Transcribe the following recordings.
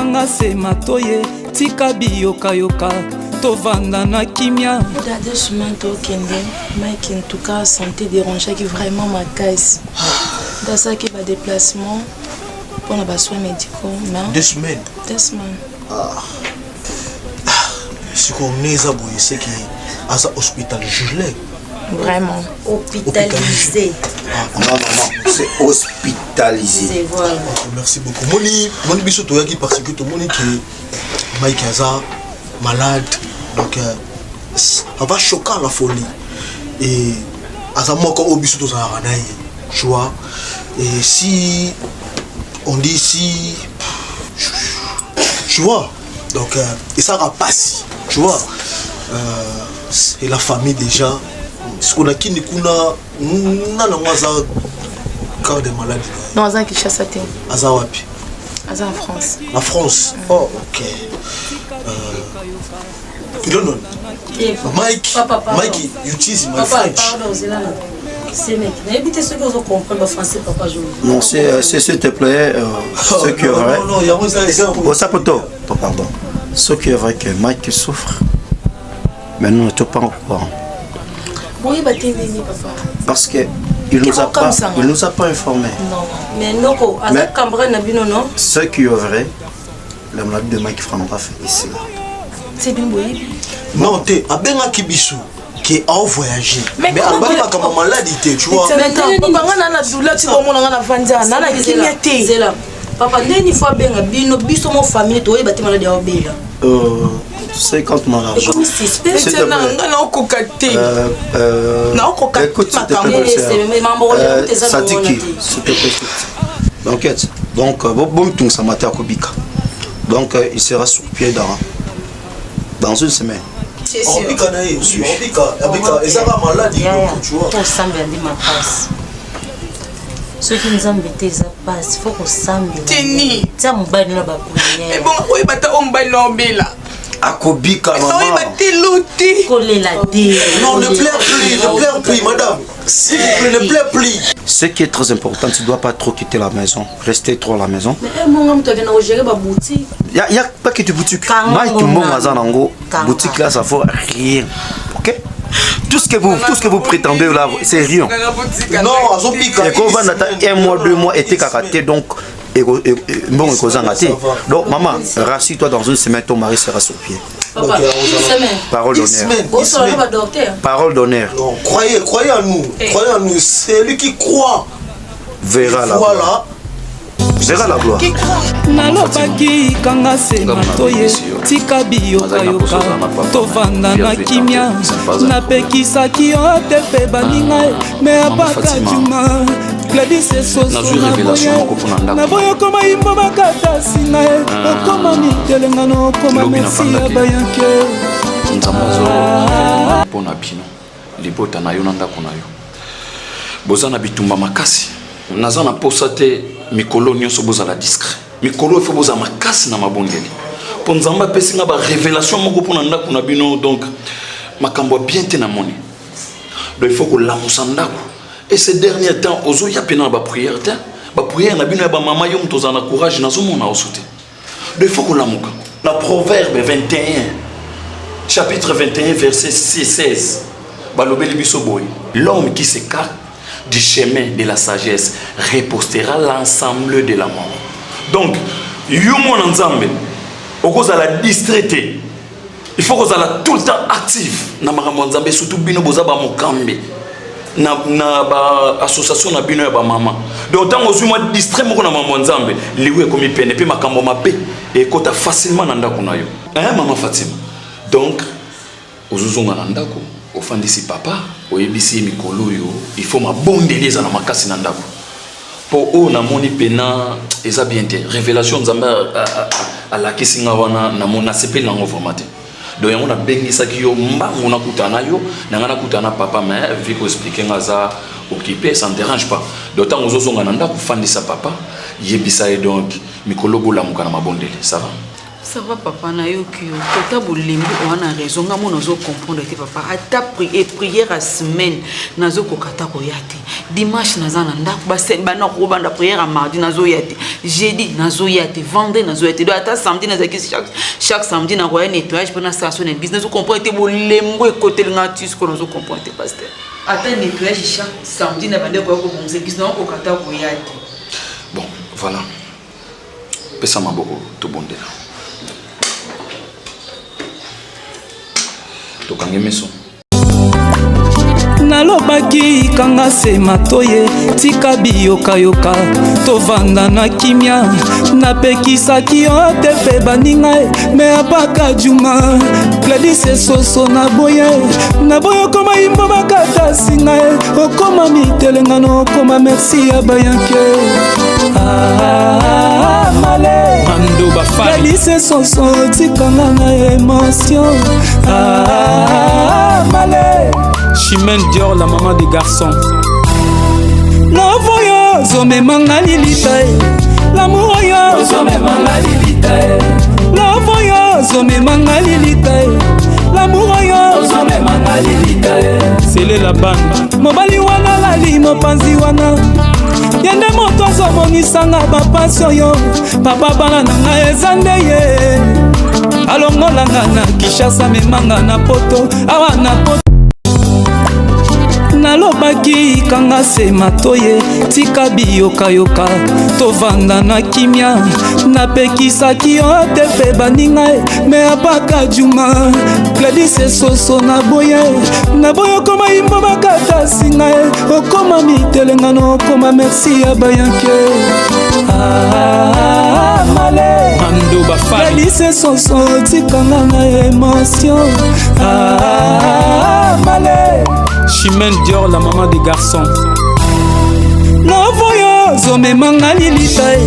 kanga se matoye tika biyoka yoka tovanda na kimia. Deux semaines to kende Mike en tout cas santé dérangée qui vraiment ma caisse. Dans ça qui va déplacement pour les soins médicaux. 2 semaines. 2 semaines. Si on est à bout, c'est qui à l'hôpital gelé. Vraiment. Hospitalisé. Non, c'est hospitalisé. Voilà. Merci beaucoup. Moni biso toyaki parce que tout le monde qui Mike Aza malade. Donc ça va choquer la folie. Et Aza moko obiso to za ranaï. Tu vois. Et si on dit si tu vois. Donc et ça va passer. Tu vois. Et la famille déjà. Ce qu'on a qui n'est qu'on a cas de maladie. Non, Aza qui chasse à terre. Aza wapi? Aza en France. En France. Oh, ok. Non. Mike, you tease my French. Non, c'est s'il te plaît, ce qui est vrai. Oh, ça peut tout. Pardon. Ce qui est vrai que Mike souffre, mais nous ne sommes pas au courant. Oui, bah t'es né, papa. Parce que il nous a pas informés. Non, mais non, avec Cambrai Nabino, non. Ce qui est vrai, la maladie de Mike Framba fait ici là. C'est bien oui. Non, t'es à Benga Kibisu qui a voyagé. Mais à Benga comme maladie, tu vois. Mais papa, on a la douleur, tu vois, on a la vandia, on a la kimité. C'est là. Papa, dernière fois, Benga, bino, biso mon famille, toi, bâti maladie à Obéla. 50 000 l'argent. Écoute, s'il te plaît, écoute, s'il te plaît, Sadiki, s'il te plaît. Donc, bon, ça m'a été à Kobika. Donc, il sera sur pied dans une semaine. C'est sûr. Obika, et ça va maladie, tu vois. Pour s'embêter ma passe. Ceux qui nous embêtent, ils passent. Il faut qu'on s'embête. Tini. Ça me bat là-bas pour rien. Et bon, oui, bah t'as un bail là. Akobika, maman. Oui, bah t'es l'outil. Coller la dé. Non, ne pleure plus, madame. S'il vous plaît, ne pleure plus. Ce qui est très important, tu ne dois pas trop quitter la maison. Rester trop à la maison. Mais mon homme, tu viens gérer ma boutique. Il n'y a pas que de boutique. Mike Mbongo, boutique là, ça ne vaut rien. Ok? Tout ce que vous prétendez là, c'est rien. Non, Azobika. Et qu'on va attendre 1 mois, 2 mois, et t'es karaté, donc. Bon, donc, maman, rassure-toi dans une semaine, ton mari sera sur pied. Papa, une semaine. Parole d'honneur. Parole d'honneur. Croyez en nous. Croyez en nous. C'est lui qui croit. Verra la gloire. Verra la gloire. Nalobaki kanga se matoye tika biyoka yoka tovanda na kimia napekisaki yo te pe baninga me apaka juma Gladys esoso na boyo koma imbo bakata singa e okoma mitelenga no okoma mesi ya bayanke nzambazo pona bino libota na yo na ndako na yo bozana bitumba makasi naza na posa te mikolo nyonso bozala discret mikolo efo bozala makasi na mabondeli po nzambe apesi nga barévélation moko mpona ndako na bino donc makambo ya bien te na moni donc il faut kolamusa ndako et ces derniers temps ozoya pena na baprière te baprière na bino ya bamama yo moto ozala na courage nazomona oso te donc il faut kolamuka na proverbe 21 chapitre 21 verset 16 balobeli biso boye l'homme qui s'écarte du chemin de la sagesse repostera l'ensemble de la mort. Donc, yo mon nzambe, okoza la distraité. Il faut qu'on soit tout le temps actif. Na makambo nzambe surtout bino boza ba mokambe. Na ba association na bino ya ba mama. Donc tant ozu moi distrait moko na makambo nzambe, liwe komi pene pe makambo mabe et kota facilement na ndako na yo. Maman Fatima. Donc ozuzonga na ndako. Ofandisi papa oyebisi mikolo yo il faut mabondeleza na makasi na ndako po o na moni pena eza bien te révélation nzambe ala kisinga wana na mona sepeli nango formate donc yango na bengisaki yo mbango na kutana yo na ngana kutana papa mais vu ko expliquer ngaza occupé ça ne dérange pas donc tant ozozonga na ndako fandisa papa yebisa et donc mikolo bola mukana mabondele ça va Ça va papa na yo ki kota bolembi on a raison nga mo nazo comprendre que papa ata prière à semaine nazo kokata ko yate dimanche nazana ndako ba semba na ko banda prière à mardi nazo yate jeudi nazo yate vendredi nazo yate do ata samedi nazaki chaque samedi na ko nettoyage pendant station de business vous comprendre bolembo e côté ngatus ko nazo comprendre pasteur ata nettoyage chaque samedi na bande ko bonze business na ko kata ko yate. Bon voilà pesa maboko to bondela tokange meso nalobaki kanga se matoye tika biyokayoka tovanda na kimia napekisaki yo te mpe baninga me apaka juma Gladys soso naboye okoma yimbo bakata singa okoma mitelengano okoma merci ya bayanke male Gladys soso tikanga na émotion male Chimène Dior, la maman des garçons. L'amour yo, zome mangali litae. L'amour yo, zome mangali litae. L'amour yo, zome mangali litae. L'amour yo, zome mangali litae. C'est la bande. Mobali wana lali mopanzi wana. Yende moto azomonisanga bapasio yo. Papa bana nanga ezande ye. Alongolanga na Kishasa memanga na poto. Awa na poto. Nalobaki kanga se matoye tika biyokayoka tovanda na kimia napekisaki yo te mpe baninga me apaka juma Gladys soso naboye okoma yimbo bakata singa okoma mitelengano okoma merci ya bayanke male Gladys soso tikanga na émotion male Chimène Dior, la maman des garçons. L'amour yo, zome mangali litae.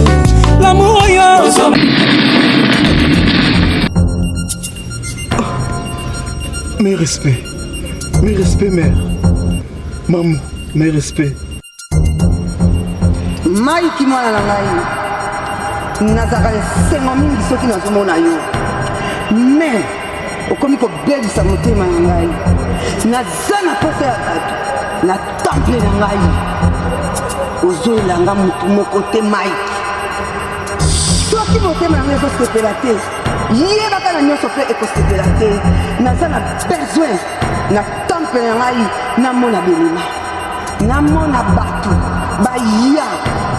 L'amour yo, zome. Mes respects, mère. Maman, mes respects. Maïki mwana na ngai. Nazaka sengo mingi soki nazomona yo. Mais okomi kobebisa motema na ngai naza na posa ya bato na temple na ngai ozoyelanga motu moko te Mike soki motema na ngai ezosepela te yebaka na nyonso mpe ekosepela te naza na besoin na temple na ngai namona belema namona bato baya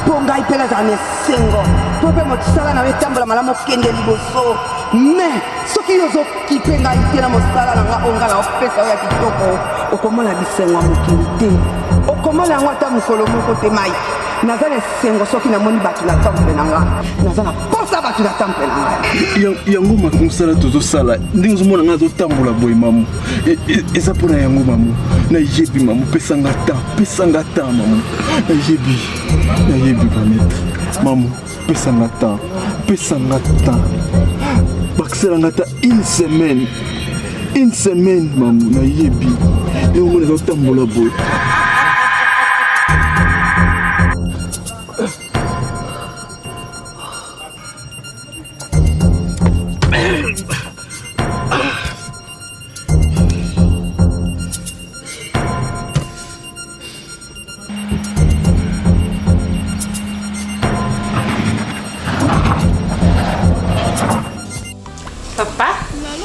mpo ngai mpe nazala na esengo mpo mpe mosala na yo etambola malamu okende liboso mais soki ozokipe ngai te na mosala na nga onga na opesa oyo ya kitoko okomona bisengo ya mokili te okomona yango ata mokolo moko te Mike naza na esengo soki namoni bato na temple na nga naza na posa bato na temple na nga yango mosala tozosala ndenge ozomona nga azotambola boye mamu eza mpona yango mamu nayebi mamu pesanga ta mamu nayebi bametre mamu pesanga ta bakiselanga ta une semaine mamu nayebi ndenge omona ezotambola boye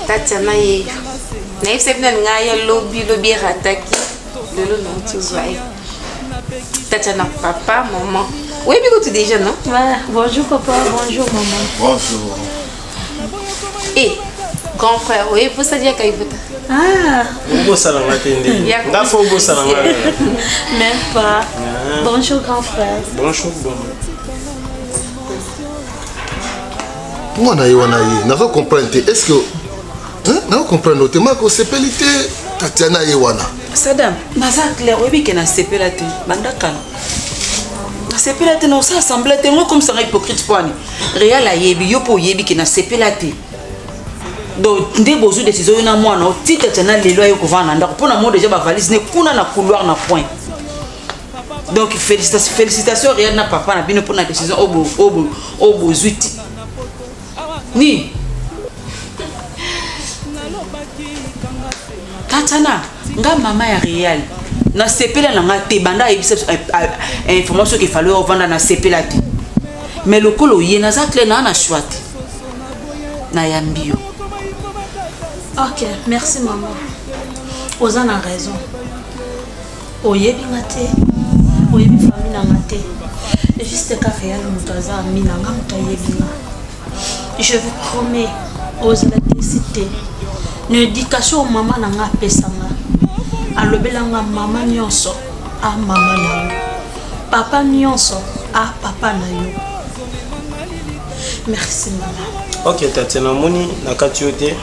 Tatiana ye na ifsep na ngaya lobi rataki lelo non tuzwai Tatiana papa maman oui biko tu déjà non bonjour papa bonjour maman bonjour grand frère oui pour ça dire qu'il faut bossa la matende nga fo bossa la même pas bonjour grand frère bonjour moi na nazo comprendre est-ce que na comprendre te mako sepelité Tatiana yewana Sadam naza clair oui que na sepela te bandaka na sepela te non ça semble te comme ça hypocrite poani réel ayebi yo po yebi que na sepela te donc ndé bozu décision na moi na ti Tatiana lelo ayo ko vana ndako pona mo déjà ba valise ne kuna na couloir na point donc félicitations réel na papa na bino pour la décision au bozuti ni Tatana, nga mama ya réel. Na sepela na nga te banda information qu'il fallait vendre na sepela te. Mais le colo yé na zakle na chouate. Na yambio. Ok, merci maman. Ozan a raison. Oyebi ngate. Oyebi famille na ngate. Juste ka réel mutaza mina nga mutayebi nga. Je vous promets, Ozan la décité. Ne éducation maman na nga pesanga. Alobelanga maman nyonso a maman na yo. Papa nyonso a papa na yo. Merci maman. Ok, Tatiana moni nakati yote.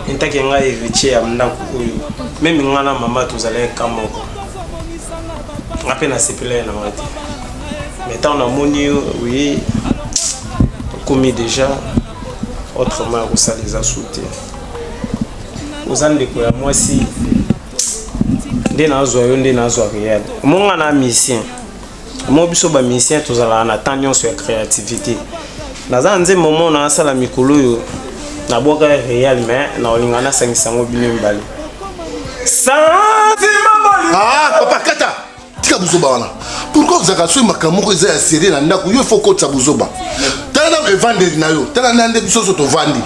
Intaki nga héritier ya ndako oyo. Même ngana mama tozala kamoko. Ngape na sepela na ngati. Mais tant na moni oui commis déjà autrement vous ça les a sauté. Aux andeko ya moi si nde nazwa yo nde nazwa réel. Monga na mission. Mo biso ba mission tozala na temps nyonso ya créativité. Naza nze moment na sala mikolo yo na boka réel mais na olingana sangisango bino mbali. Ah papa kata tika buzoba wana. Pourquoi vous avez makambo ko za série na ndako yo faut ko tsa buzoba. Tana e vendre na yo. Tana na nde biso to vandi.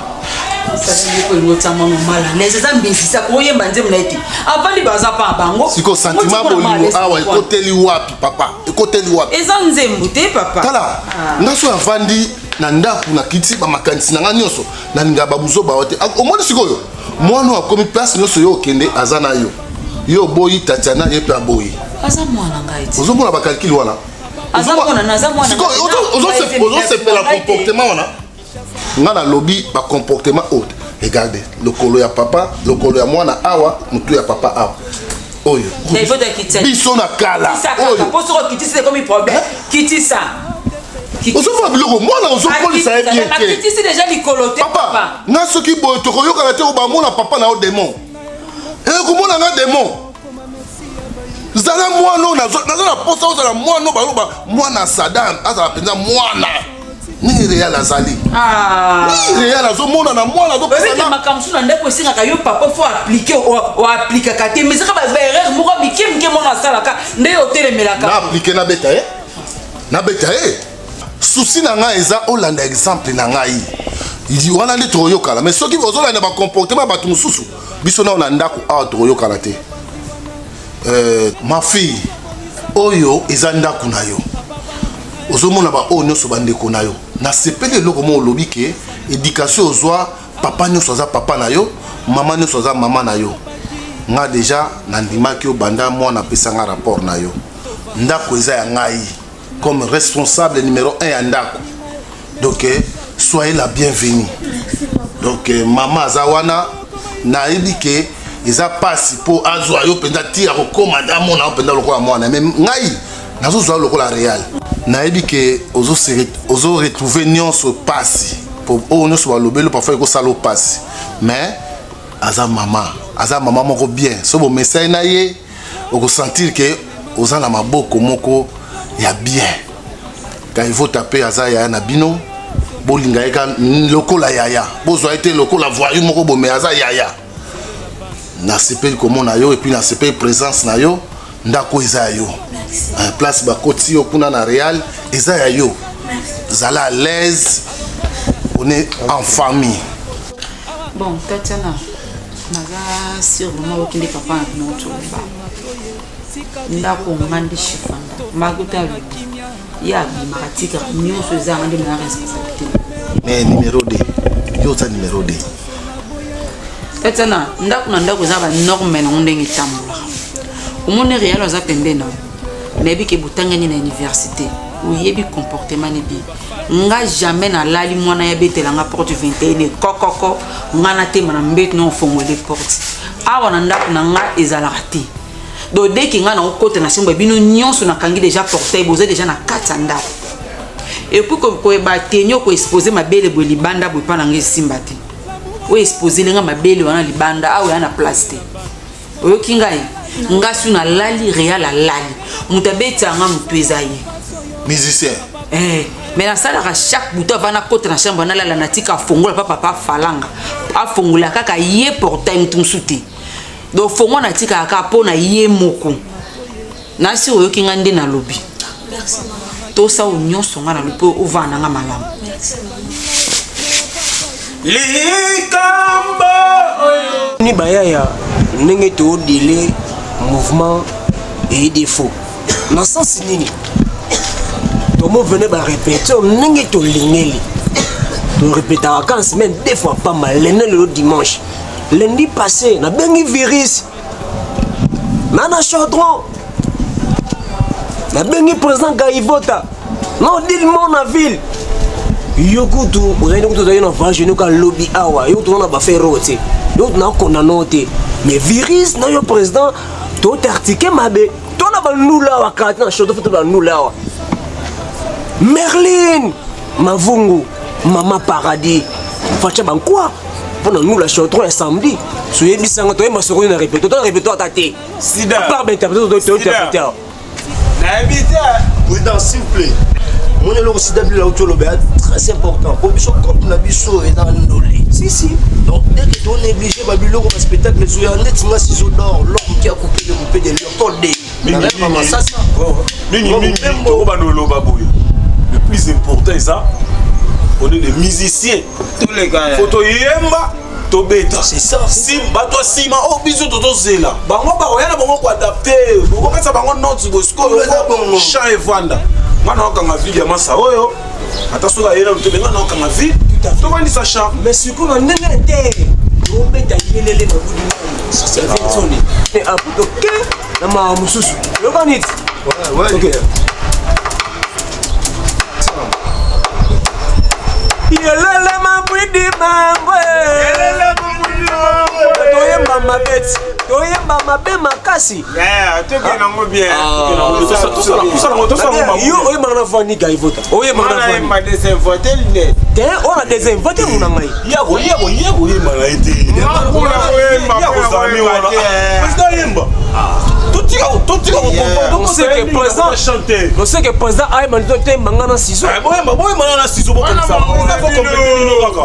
Siko sentiment bolingo awa ekoteli wapi papa ekoteli wapi eza nzembo te papa tala ngaso ya vandi na ndaku na kiti ba makanisi na nga nyonso na ninga babuzo ba wote omoni sikoyo mwana akomi place nyonso yo okende azana yo boyi Tatiana ye pe aboyi asa mwana ngaiti ozomona ba calcul wana asa mwana na asa mwana sikoyo ozo se la comportement wana ngana lobby ba comportement autre. Regardez, le colo ya papa, le colo ya mwana awa, mutu ya papa awa. Oyo. Il faut te quitter. Biso na kala. Oyo. Pour se quitter c'est comme un problème. Quitter ça. Ozo fa biloko mwana ozo polisa e bien ke. Quitter c'est déjà licoloté papa. Na soki boyo to koyo kala te ba mwana papa na o démon. Eh ko mwana na démon. Zala mwana na na posa ozala mwana ba mwana Saddam azala penza mwana. Ni réel azali. Ah. Ni réel azomona na mwana do pesa na makamsu na ndeko singa ka yo papa faut appliquer o appliquer ka te mais ça ba erreur moko mikim ke mona sala ka nde otelemela ka. Na appliquer na beta eh. Na beta eh. Souci na nga eza olanda exemple na ngai. Il wana ndi troyo kala mais soki ozolanda ba comportement ba tumususu biso na ndako a troyo kala te. Ma fille oyo eza ndako na yo. Ozomona ba o nyonso bandeko na yo na sepele loko mo lobi ke éducation ozwa papa nyonso za papa na yo mama nyonso za mama na yo nga déjà na ndimaki yo banda mwana pesa nga rapport na yo ndako eza ya ngai comme responsable numéro 1 ya ndako donc soyez la bienvenue donc mama za wana na yebi ke eza pasi po azwa yo penda tira ko komanda mona penda lokola mwana mais ngai nazo zwa lokola réel nayebi ke ozo retrouver nyonso pasi pour o nyonso balobelo parfois ko salo pasi mais aza mama moko bien so bo message na ye oko sentir que oza na maboko moko ya bien quand il faut taper aza ya na bino bolinga eka lokola yaya bozwa été lokola voyou moko bo mais aza yaya na sepeli komona yo et puis na sepeli présence na yo ndako eza yo place ba koti yo kuna na Real eza ya yo zala à l'aise on est en famille bon Tatiana naza sûrement okinde papa na notre ba ndako ngandi chifanda makuta ya makatika nyonso eza ngandi na responsabilité mais numéro 2 yo ta numéro 2 Tatiana ndako na ndako eza ba norme na ndenge tambola omone Real aza pembena nebi ke butangani na université oyebi comportement nebi nga jamais na lali mwana ya betela nga porte 21 kokoko nga na tema na mbet no fongole porte awa na ndako na nga ezalaka te do deki nga na okota na simba bino nyonso na kangi déjà portail boza déjà na kata ndako et puis ko ba tenyo ko exposer mabele bo libanda bo pa na nga simba te o exposer lenga mabele wana libanda awa na place te oyo kingai nga suna lali Real a lali mutabeti anga mutu ezaye musicien mais na sala ka chaque buto vana kota na chambre na lala na tika fongola papa falanga afongola kaka ye portail mutu te donc fongo na tika aka pona ye moko na si oyoki nga nde na lobi Merci maman. to sa nyonso nga na lobi ovanda nga malamu likambo ni bayaya ndenge to délai mouvement et défaut na sens nini to mo venait ba répéter ndenge to lingeli to répéter en semaine deux fois pas mal le dimanche lundi passé na bengi virus nana chaudron na bengi président Gaivota non dit mon ville yokutu urende kutoza na vaje nuka lobby awa yokutu na ba faire rote yokutu na kona note mais virus na yo président to tartike mabe to na ba nula wa kati na chaudron to ba nula wa Merlin Mavungu Mama Paradis facha bankwa pona nula chaudron samedi soye bisanga to masoko na répéter to répéter atate sida par d'interpréter to interpréter na habiter oui dans s'il vous plaît mon élo sida bila utolo ba très important pour biso comme na biso et dans ndolé si donc dès que on est obligé ba biloko ba spectacle les soya net nga ciseau d'or l'homme qui a coupé de Léopold D mais maman ça mingi to ba ndolo ba boyo le plus important est ça on est des musiciens tous les gars photo yemba to beta c'est ça si bato sima o biso to zela bango ba oyana bango ko adapter bango pesa bango notes bosko yo chant et vanda ngana okanga video masa oyo ata soka yena mto benga na okanga video to bandi sa chant mais surtout na ndenge te o beta yelele na budi ça c'est ventoni et après to ke na ma mususu yo banit ouais OK yelele mabwidi mangwe yelele mabwidi mangwe toyemba mabeti toyemba mabe makasi tokena ngo bien yo oyemba na vani Gaivota oyemba na vani ma désinvoter ne te on a désinvoter mon ngai yego yemba na ite on sait que président a mandoté mangana ciseau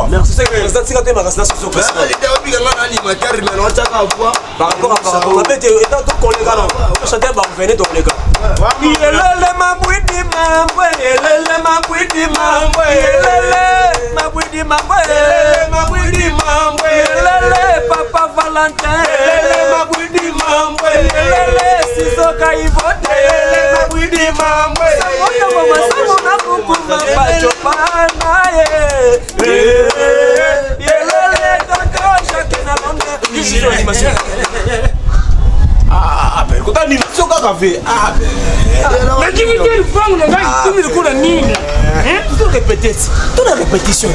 merci c'est que président tika te makasina ciseau par rapport à la bête étant tout collègue non chanter ba venir ton collègue yelele mabwidi mambwe yelele mabwidi mambwe yelele mabwidi mambwe yelele mabwidi mambwe yelele papa Valentin yelele mabwidi mambwe yelele Sizo Gaivota yelele mabwidi mambwe samoto mama samoto na kukuma bacho pana yelele kaka chacun na longue mais quand on dit ça qu'a fait mais tu veux dire fang le gars tu me le connais nini hein tu dois répéter tu dois répétition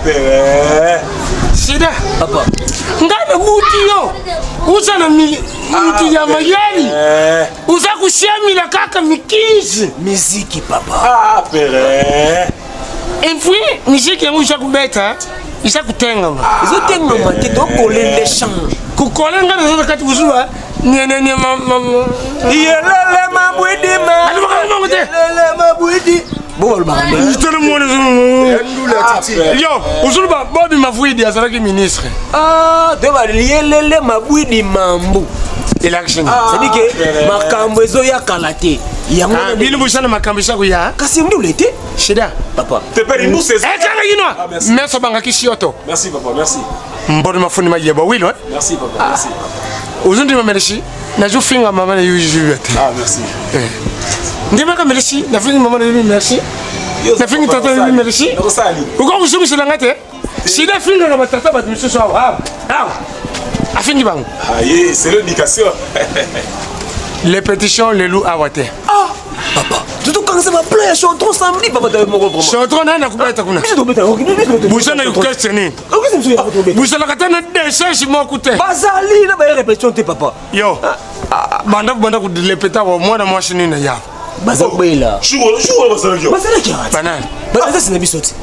père sida papa ngabe mutio uza na muti ya mayari uza kushemila kaka mikizi muziki papa père et puis muziki yangu kubeta isa kutenga izo tenga mate to coller les chants kukolenga na kati kuzua yelele mabwidi yelele mabwidi bon ba tele mone yo uzuluba bobi mavwidi azalaki ministre de ba yelele mabwidi mambu election c'est dit que makambo ezo ya kalate yango bino bushana makambo shako ya kasi ndu lete shida papa te peri nous c'est kanga yinwa meso banga kishioto merci papa merci mbona mafuni majeba wilo merci papa merci uzundi mamereshi na jufinga mama na yuju merci ndima ka mereshi na fingi mama na yuju merci na fingi tata yuju merci uko kushungu silangate sida finga na batata bat misusu awa afingi bangu c'est l'éducation les pétitions les loups awate papa tout quand ça va plaire chaudron samedi papa de mon vraiment chaudron na kubeta kuna busana yukwesteni busana katana décharge mo kute bazali na ba répétition te papa yo banda ku lepeta wa mwana mashini na ya bazabela chuo bazalaki banana baza sina bisoti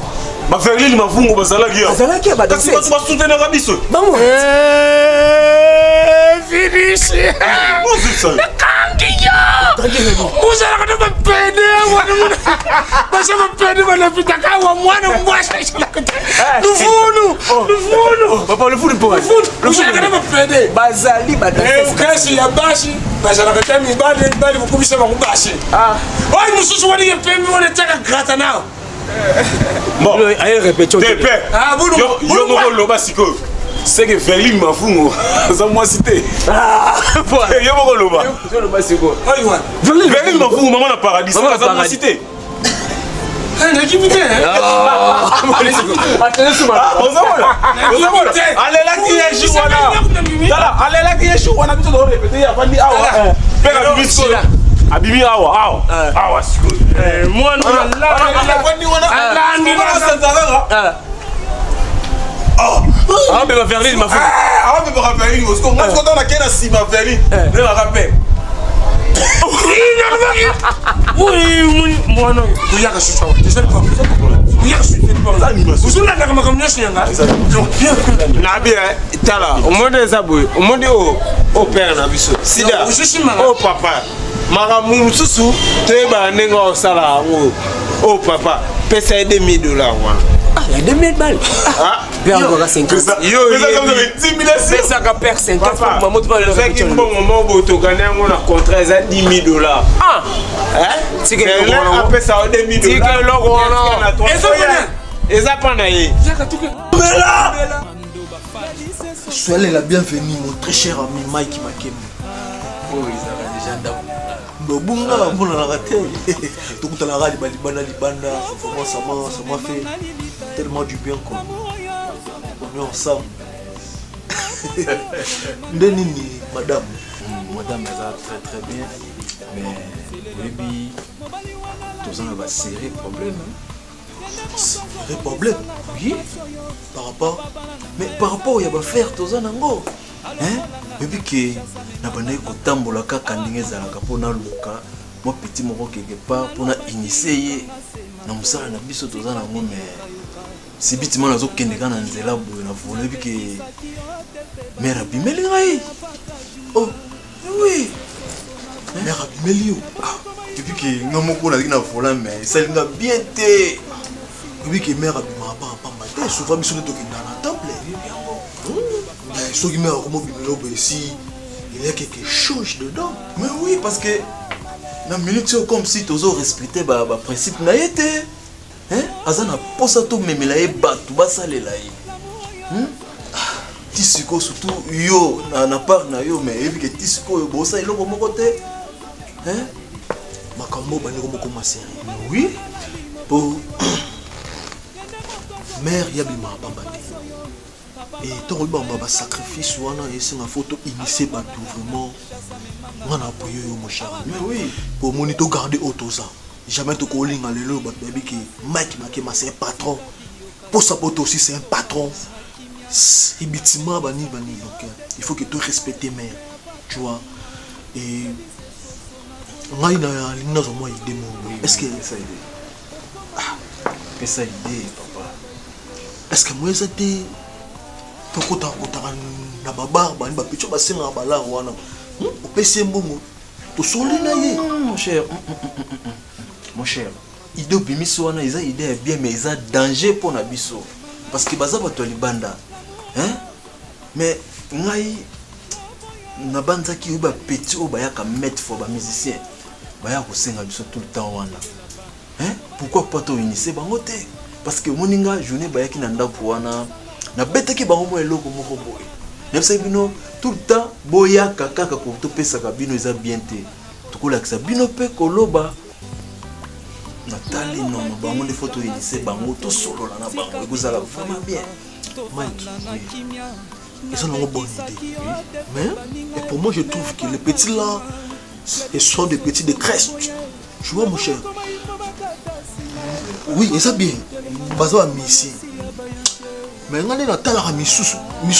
baferlili mavungu bazalaki badase kasi basoutenir biso bango finish Uzala kana mapende wana. Basa mapende bana pitaka wa mwana mbwasha. Lufunu. Papa lufunu po. Lufunu kana mapende. Bazali badasa. Ukasi ya bashi. Basa na katami bali mukubisa makubashi. Oi mususu wani yepembe wana taka grata nao. Bon, allez répétons. Ah bon. Yo mo lo basiko. C'est que Verlin m'a fou, ça m'a cité. Ah, yo mo lo ba. Yo lo basiko. Verlin m'a fou, maman na paradis, ça m'a cité. Allez, qui m'était Allez là qui est joué là. Allez là qui est joué, on a besoin de répéter, a pas dit ah ouais. Père Bibiso. Abimi awa. Awa siko. Moi non là. Ah mais ma Verline m'a fait. Ah mais ma Verline parce que moi quand on a qu'un assis ma Verline, je la rappelle. Oui, moi non. Il y a que je suis chaud. Je sais pas. Il y a que je suis pas. Vous êtes là comme comme je suis na bien tala au monde des aboués au monde au père na biso sida au papa mara mususu teba nengo sala au papa pesa $2,000 Ah, il y a $2,000 balles. Ah, bien encore à 50. Yo, c'est ça qu'à perdre 50 pour maman. C'est qu'il bon moment où tu gagnes un contrat à $10,000. Ah, hein? C'est que on appelle ça $2,000. C'est que logo on a. Et ça pas naïe. Mais là, soyez la bienvenue, mon très cher ami Mike Makem. Oh, ils avaient déjà d'abord. Bunga mbona na raté tout la radio libanda ça m'a fait tellement du bien quoi on est ensemble Ndenini madame ça très bien mais oui tous on va serrer problème oui par rapport il y a faire tous on ngo hein depuis que na bana ko tambola kaka ndenge zalaka pona luka mo petit moko quelque part pona initier na musala na biso toza na ngo mais si bitima nazo kende kana nzela boye na voler depuis que mère abimeli ngai oh oui mère abimeli yo depuis que ngamoko na na voler mais ça linga bien té depuis que mère abima pas maté souvent biso to kenda na temple ce qui m'a recommandé ici, il y a quelque chose dedans. Mais oui, parce que dans la minute, c'est comme si tu as respecté le principe. Hein? Azana posa to memela e batu basale la e. Tisiko surtout yo na part na yo mais evi que tisiko bosa iloko moko te. Hein? Makambo bani ko moko série. Oui. Pour mère yabima bambate. Et tant que le sacrifice ou c'est ma photo initiée par tout vraiment on a appuyé mon cher mais oui pour monito garder autosa jamais te calling à l'élo baby qui Mike Makema c'est un patron pour sa pote aussi c'est un patron ibitima bani donc il faut que tu respectes mère tu vois et ngai na lina zo moi idée mon est-ce que ça aide ça idée papa est-ce que moi c'était pourquoi na babar bani ba picho basenga na bala wana opesi mbongo to solina ye mon cher idée bimiso wana eza idée bien mais eza danger pour na biso parce que baza bato libanda hein mais ngai na banzaki ba petit o baya ka mettre for ba musicien baya ko senga biso tout le temps wana hein pourquoi pas to initier bango te parce que moninga journée baya ki na ndako wana na bête ki bango mo eloko moko boye nepsa bino tout le temps boya kaka ko to pesa ka bino eza bien te to ko lakisa bino pe koloba natali non bango les photos initier bango to solo na bango ekozala vraiment bien Mike ils ont une bonne idée mais et pour moi je trouve que les petits là ils sont des petits de crèche tu vois mon cher oui et ça bien bazo amisi mais ngane na tala ka misusu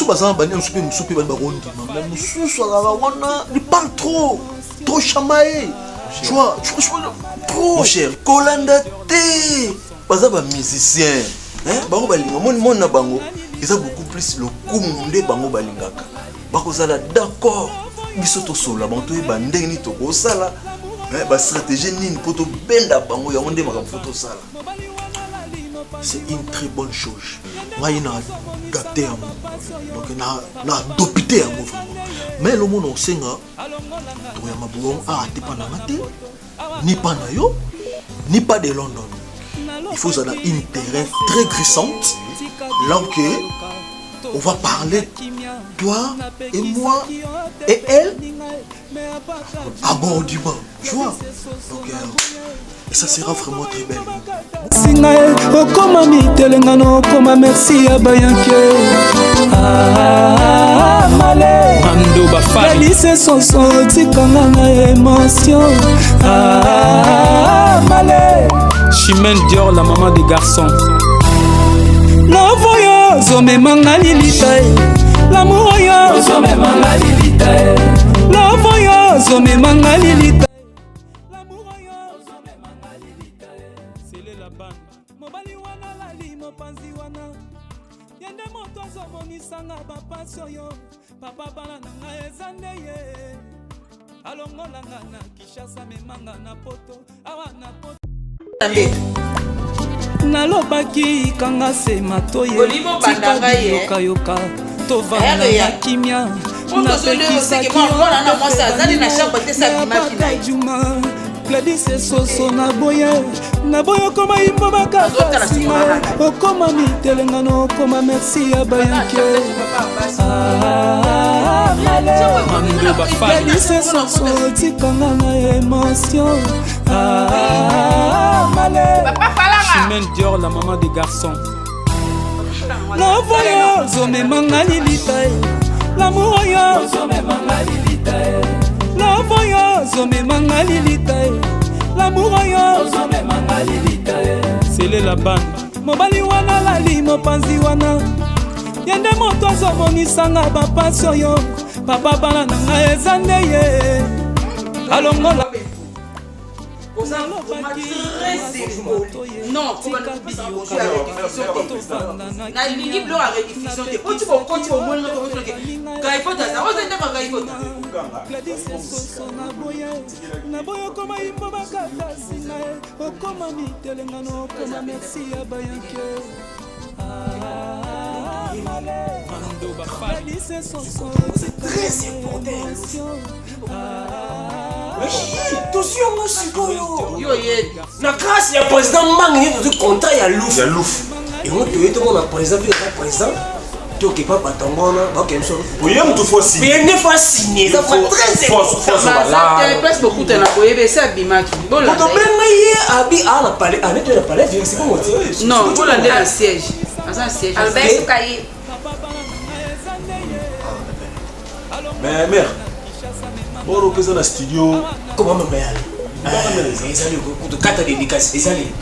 bazana bani on super musupe bani barondi mais mususu ala wana il parle trop chamaé tu vois trop mon cher kolanda te baza ba musicien hein bango balinga mon na bango ils ont beaucoup plus le kumunde bango balingaka bakozala d'accord biso tosola bantu oyeba ndenge nini tokosala bastratégie nini mpo tobenda bango yango nde makambo fo tosala. C'est une très bonne chose. Moi, il a adapté à moi. Donc, il a adopté à moi vraiment. Mais le monde, on sait que ni pas Nayo, ni pas de London. Il faut avoir une terrain très glissante. Là où on va parler, toi et moi et elle, à bord du banc. Tu vois? Donc, et ça sera vraiment très belle. Singae okoma mitelengano okoma merci ya bayanke male mando bafali lise sonso tikanga na émotion male Chimène Dior la maman des garçons Love yo zome mangali litae l'amour yo zome mangali litae Love yo zome mangali litae mobali wana lali mopanzi wana yende moto azomonisanga bapasio yo papa bana nanga eza nde ye alongolanga na Kinshasa memanga na poto awa na poto nalobaki kanga se matoye tikayoka tovanda na kimia napekisaki juma Gladys soso na boye koma imbo bakata sima okoma mitelengano okoma merci ya bayanke Gladys soso tikanga na émotion Chimène Dior la maman des garçons Love yo zome mangali litae l'amour yo zome mangali litae Love yo zome mangali litae l'amour yo zome mangali litae Sele la bande mobali wana lali mopanzi wana yende moto azomonisanga bapasio yo papa bana nanga eza nde ye alongola Non, tu vas pas na lingi blo avec diffusion de tu vas continuer au moins notre gaifota ça on entend pas gaifota na boyo koma imbo bakata sina okoma mitelengano okoma merci ya bayanke Très important. Attention, moi, je na grâce ya président mangi de contrat ya louf. Ya louf. Et on te dit que mon président est président. Tu qui pas batangona, ba comme ça. Oui, on te faut signer. Mais ne faut signer, ça va très important. Ça presque beaucoup de la boyé ça bimaki. Bon la. Donc même hier abi a la parler, a nettoyer la parler, c'est bon motif. Non, pour la le siège. Un siège. Albert Soukaye. Mais mère. Bon, on est dans le studio. Comment me mère? Ils allaient au de 4 dédicaces, ils allaient.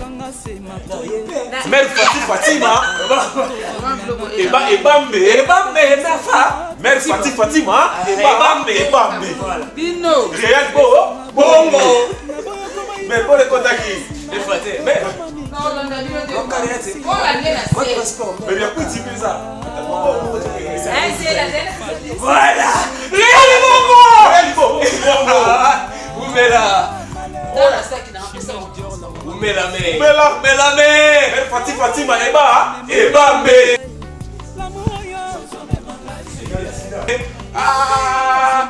Mère Fatima. Ebambe, nafa. Mère Fatima, Ebambe. Bino. Réal Bongo. Mais pour les contacts, les fratés. Mais. Mais il y a plus de ça. Voilà. Réal Bongo. Oumela. Oumela. Fatima, Ebambe. Ah.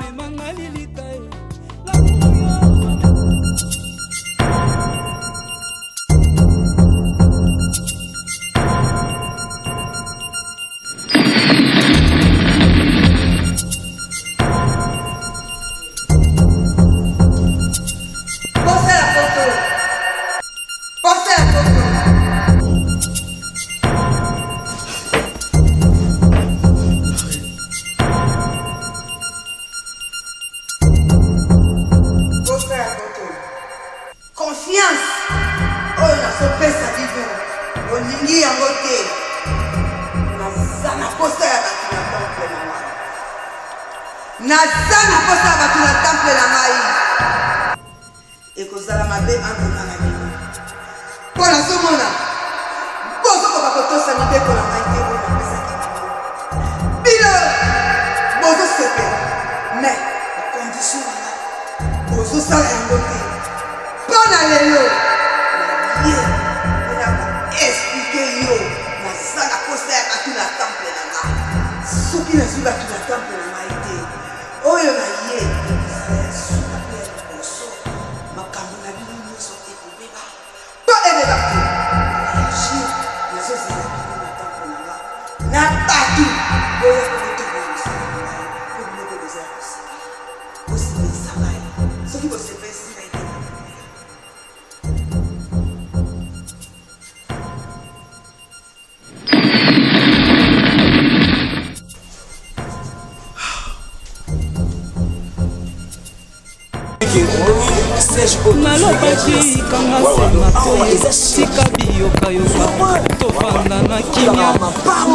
nazana posa batu na temple na ngai ekozala mabe entre nga na bino mpo nazomona bozokoka kotosa mibeko na ngai te oyo napesaki bino bozosepela me kosala yango te mpo na lelo ye mpona koexplike yo naza na kosa ya bato na temple na nga soki nazwi bato na temple na ngai te oyo na ye ezala ya suka mpe ya liboso makambo na bino nyonso ekobeba mpo ebeba te agir nazozela bino na temple na nga na bato oyo kotoka mosala na ngai mpo biloko eza ya kosala kosepelisa ngai soki bosepelisi ngai te nalobaki kanga sema toye tika biyokayoka tovanda na kimia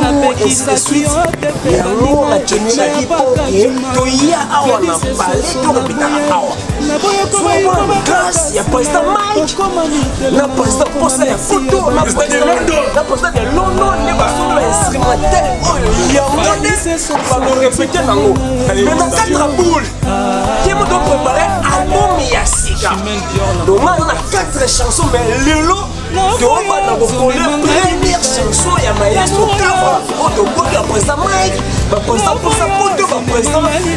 napekisaki yo te mpe toya awa na pale tokopitaka awa grâce ya président Mike na président posa ya foto na président de London nde basolo instrumentel oyo yango nde bakorepete nango mais na 4 boule ye moto préparé album ya sika doma na 4 chansons mais lelo tobanda kokole première chanson ya maestro kava oyo tokoki ya président Mike baprésident posa foto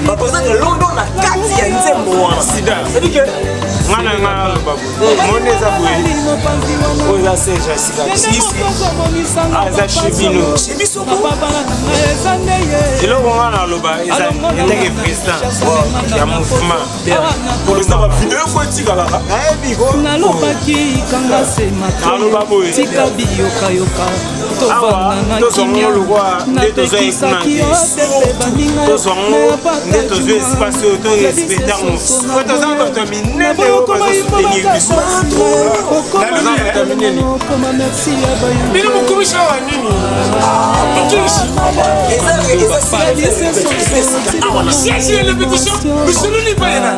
baprésident de London na 4 ya nzembo wana c'est-à-dire que ngana nga babu monde eza boye oyo eza serge asika bisisi aza chebino eloko ngana aloba eza ndenge président ya mouvement président bavideo eko etikalaka nalobaki kanga sema toye tika biyokayoka tovanda na kimia napekisaki yo te mpe baninga nde tozwi espace oyo torespetango po toza bato minene oyo bazosoutenir biso bino mokomisa wa nini siasi ya répétition bisoloni bayena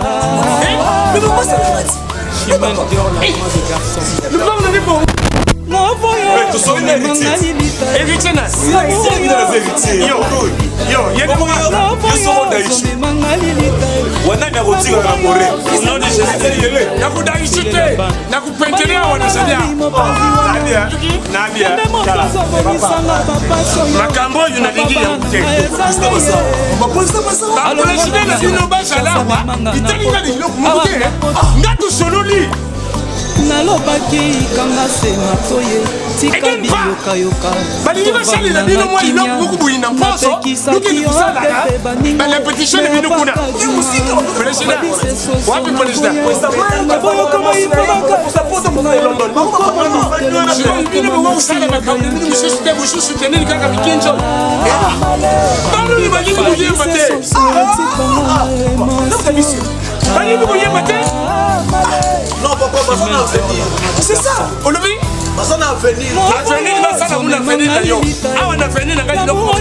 wanani akotikaka na more nakudaisi te nakupentelea wanasalia nadia makambo oyo nalingi yango te bapresidant na bino bazalawa italinga liloko moko te nga tosololi nalobaki kanga sema toye tika biyokayoka balingi basalela bino mwa eloko moko boyi na mposo luki kosalaka balepetition bino kuna président wapi président bino bokosala makambo bino mosusu te mosusu teneli kaka mikinzo banoni balingi boyemba te balingi boyemba te non papa basana avenir c'est ça olobi basana avenir avenir basana muna avenir na yo awa na avenir na ngai ndoko moko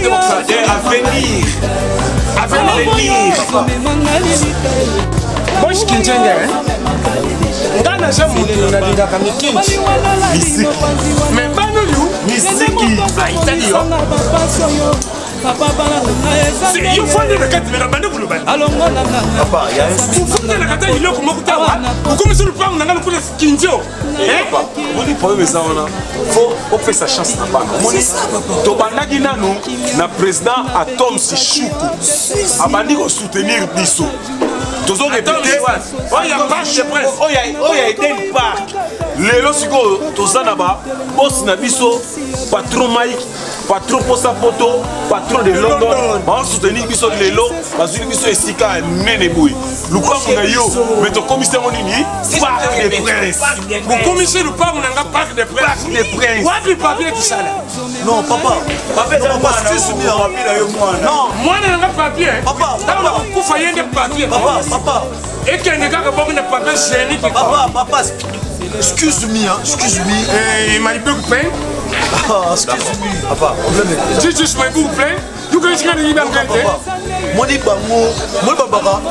avenir Moshi Kinjenga ngana za mutu nalingaka mikinji misiki mais bano yu misiki aitali yo yo fondé na kati na bande kuluba papa ya fondé na kati iloko moko tawa ukomisa lupango nanga lokula kinjo papa moni problème eza wana faut opesa chance na bana moni tobandaki nanu na président Atom Sishuku abandi ko soutenir biso tozo répéter oya page de presse oya Eden Park lelo siko tozana ba boss na biso patron Mike patron posa photo patron de London ba soutenir biso lelo bazuli biso esika nene boy lupango na yo mais to commissaire monini parc de presse vous commissaire lupango nanga parc de presse wapi papier tout ça là non papa excuse me rapide yo mwana non mwana nanga papier papa tala kufa yende papier papa ekenge kaka boko na papier génique papa excuse me my book pen excuse me papa just my book pen Moni bango,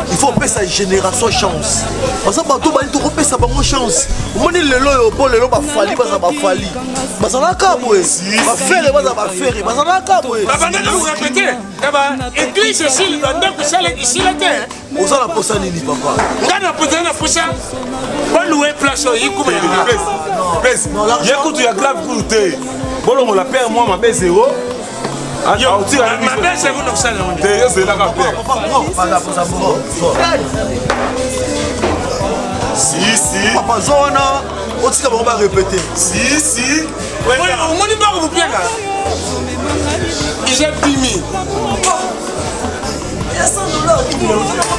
il faut payer sa génération chance. Parce que bato bali to payer sa bango chance. Moni lelo yo bo lelo ba fali ba fali. Ba sana ka boye. Ba faire ba faire. Ba sana ka boye. Ba banda nous répéter. Église ici dans deux couchales ici la terre. Oza la posa nini papa. Ngana posa na posa. Ba louer place yi kuma ya. Pèse. Yekout ya grave coûté. Bon on la perd moi ma baisse zéro. Ma belle c'est vous donc ça là. C'est là qu'a fait. Si. Papa zona, on dit qu'on va répéter. Si. Ouais, on m'a dit pas que vous bien là. J'ai 10 000.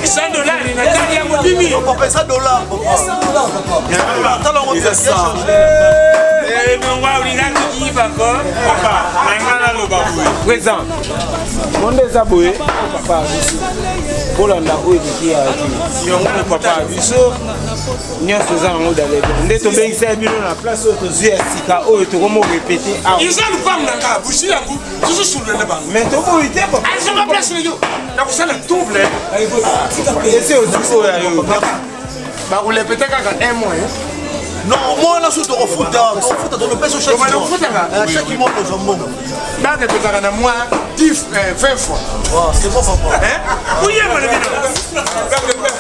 $100, il n'a qu'à dire 10 000. Papa, $100, papa. Attends, on dit ça. Présent. Mon désaboué, papa, pour l'anda où il dit papa, biso, nous faisons d'aller. Nous sommes bien ici, nous la place où tu es, Sika, où tu vas répéter. Ils ont une femme dans la bouche, toujours sur le débat. Mais tu vas répéter, papa. Ils ont la place, les gars. Là, vous savez, tout blé. Et c'est aussi pour bah, vous répétez quand un mois. Non, moi là, je suis au foot, dans le pèse au chaque mois. Chaque mois, nous avons bon. Là, je répète quand moi 20 fois. C'est bon, papa. Oui, mon ami.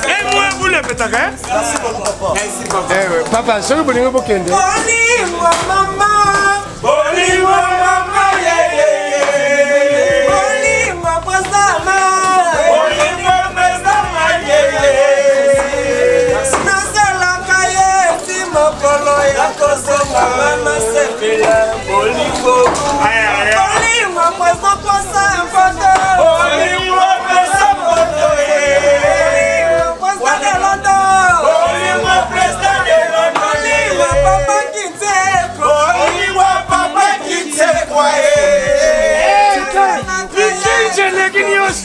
Et moi, vous répétez quand merci beaucoup, papa. Merci, papa. Papa, je vais vous dire pour Kende. Boli-moi, maman. Boli-moi, maman. Boli-moi, Brasama. Boli-moi, Brasama. Mokolo ya kosonga mama sepela bolingo bolingo pesa posa mfoto bolingo pesa foto pesa de londo bolingo pesa de londo bolingo papa kite bolingo papa kite kwae Vikinje leginios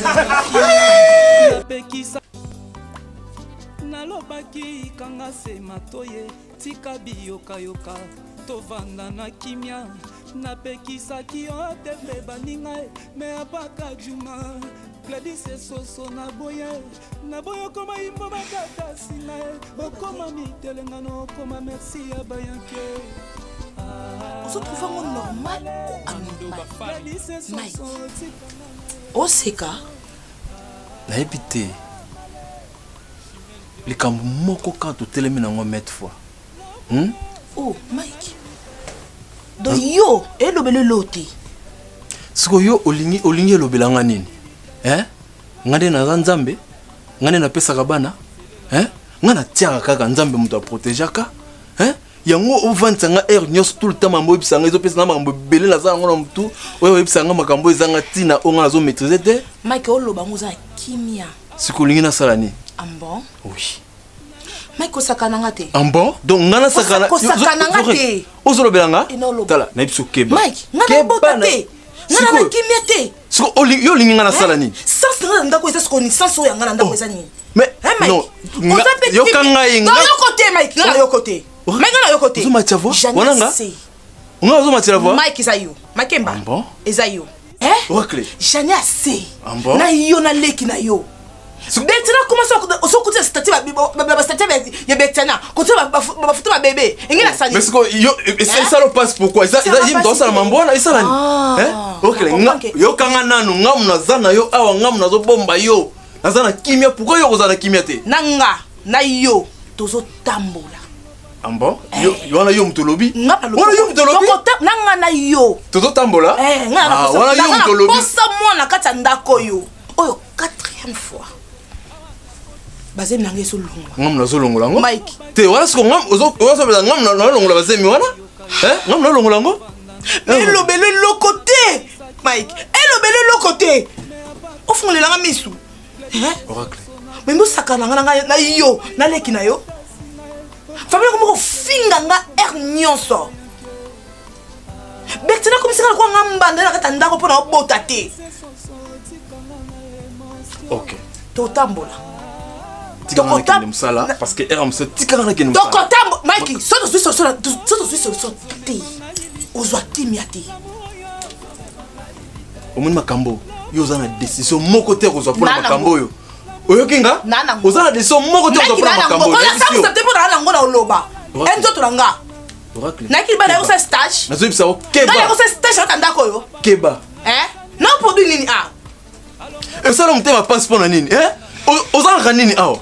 nalobaki kanga sema toye tika biyokayoka tovanda na kimia napekisaki yo te mpe baninga me apaka juma Gladys soso naboya okoma yimbo bakata sina okoma mitelengano okoma merci ya bayanke on se trouve normal ou anormal Mike oseka nayebi te likambo moko quand totelemi nango mètre fois oh Mike donc yo elobele loti siko yo olingi elobelanga nini ngande naza nzambe ngande napesaka bana nga natiaka kaka nzambe moto aprotegeaka yango ovandisanga aire nyonso tout le temps mambo oyebisanga ezopesanga makambo ebele naza yango na motu oyo oyebisanga makambo ezanga ntina oyo nga nazomaîtrise te Mike oloba ngo oza kimia siko olingi nasala nini ambon oui Mike osakana te ambon donc ngana sakana te ozolobelanga tala na biso keba Mike ngana bota te ngana na kimia te siko yo olingi ngana sala nini sans ngana ndako eza siko ni sans oyo ngana ndako eza nini mais non yokanga yenga yokote Mike ngana yokote ngana yokote ozomatia voix wananga nga ozomatia voix Mike eza yo makemba eza yo wakle jani ase na yo na leki na yo Bettina commence à se statut ya Bettina quand tu vas foutre ma bébé ingena sani mais ça le passe pourquoi ça il doit ça mambona ça nani OK yo kanga nanu ngamu nazana yo awa ngamu nazo bomba yo nazana kimia pourquoi yo kozana kimia te nanga na yo tozo tambola ambo yo wana yo mtolobi wana yo mtolobi nanga na yo tozo tambola wana yo mtolobi posa mwana kata ndako yo oyo 4e fois bazemi nanga ezolongola ngamu nazolongola ngo Mike te wana siko ngamu ozobela ngamu nazolongola bazemi wana ngamu nazolongola ngo elobele lokote Mike elobele lokote ofungolelanga misu oracle mais mbosakana nanga na yo na leki na yo famille komoko finga nga air nyonso Bettina komisaka kwa ngambanda na kata ndako pona obota te OK totambola tikanga msala parce que RMC tikanga kene msala tokotambo Mike soto solution te ozwa kimia te omoni makambo yo oza na décision moko te kozwa mpona makambo oyo oyoki nga oza na décision moko te kozwa mpona makambo oyo nango na oloba enzoto na nga nakili bana yokosa stage nazoyebisa o keba yokosa stage ata ndako oyo keba na produit nini esala motema pasi mpona nini ozalaka nini awa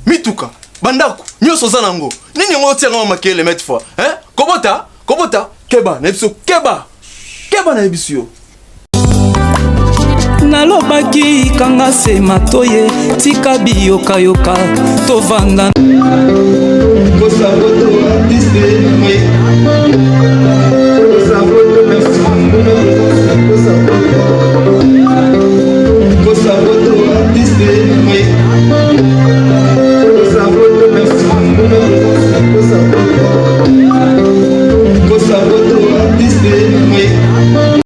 mituka bandako nyonso oza nango nini yango otianga makele mete fois kobota keba na yebiso keba na yebiso yo nalobaki kanga sema toye tika biyokayoka tovanda